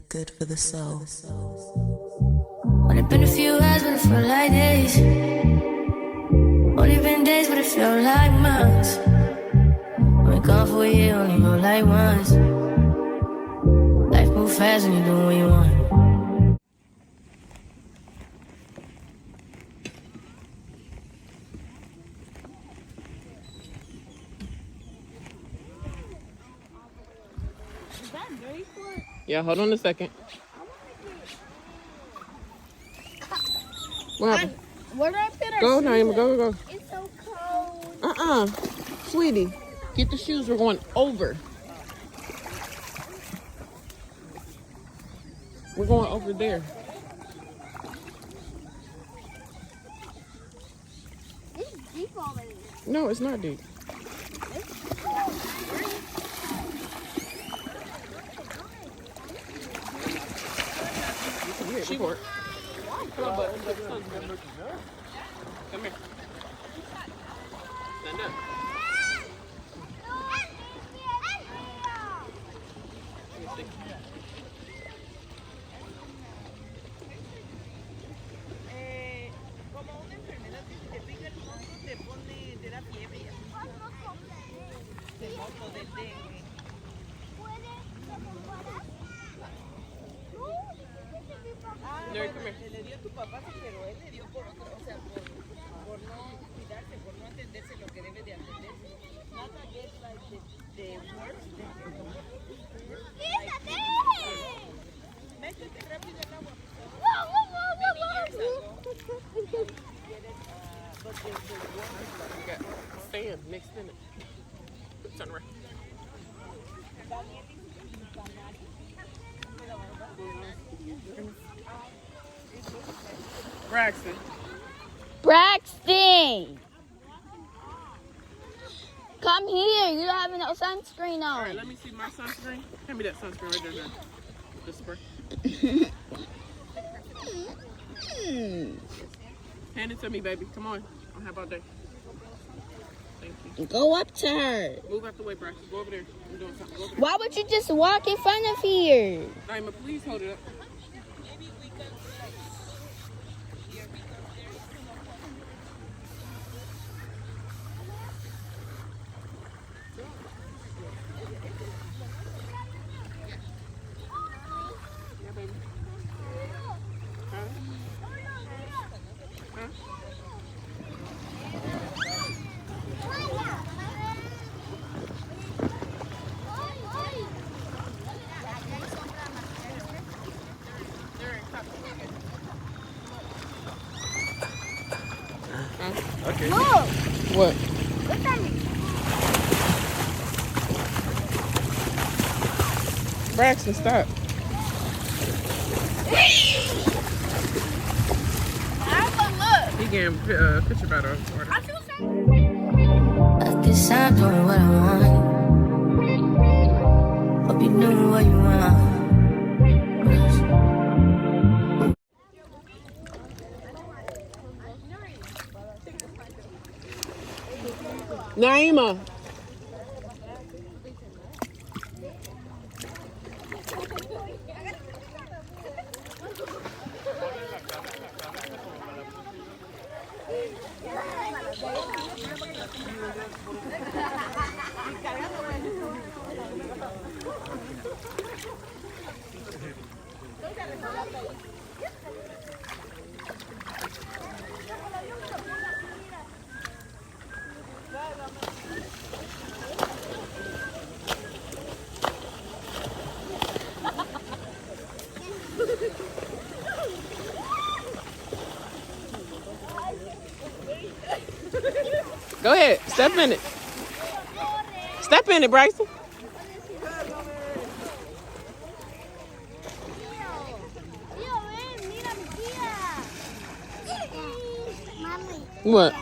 good for the soul. Only been a few hours, but it felt like days. Only been days, but it felt like months. Been gone for a year, only know like once. Life move fast and you do what you want. Yeah, hold on a second. What happened? Where did I put our Go, shoes Naima, at? go. It's so cold. Sweetie, get the shoes. We're going over. We're going over there. It's deep already. No, it's not deep. She worked. Come on, bud. Come here. Stand up. Como una enfermedad que si te pica el moco te da fiebre y así. El moco del dengue. Le dio tu papá, sí, pero él le dio por otro, o sea, por no cuidarse, por no atenderse lo que debe de atenderse. Nada get like the worst. Métete rápido al agua. Many years ago, Stand next minute. Turn around. Braxton. Braxton! Come here. You don't have no sunscreen All right, on. let me see my sunscreen. Hand me that sunscreen right there, John. The spray. Hand it to me, baby. Come on. I'll have all day. Thank you. Go up to her. Move out the way, Braxton. Go over there. I'm doing something. Go over there. Why would you just walk in front of here? Naima, please hold it up. Yeah, baby. Huh? Huh? Okay. Look. What? Look at me. Braxton, stop. He getting picture better. At this I'm doing what I want. Hope you doing what you want. Naima. Go ahead. Step in it. Step in it, Bryson. What?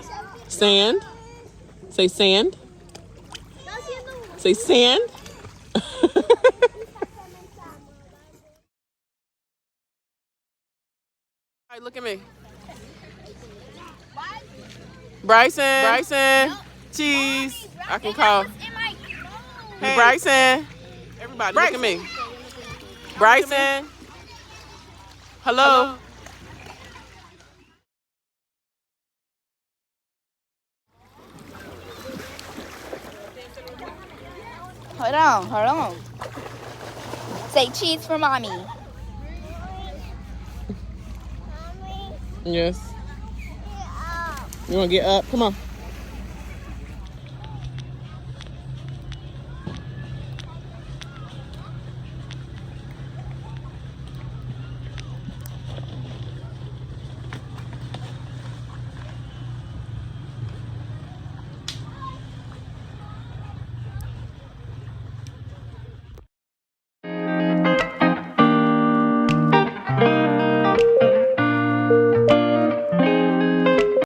Sand. Say sand. Say sand. All right, look at me. Bryson. Cheese. I can call. Hey, Bryson. Everybody, look at me. Bryson. Hello. Hold on, hold on. Say cheese for mommy. Yes. You want to get up? Come on.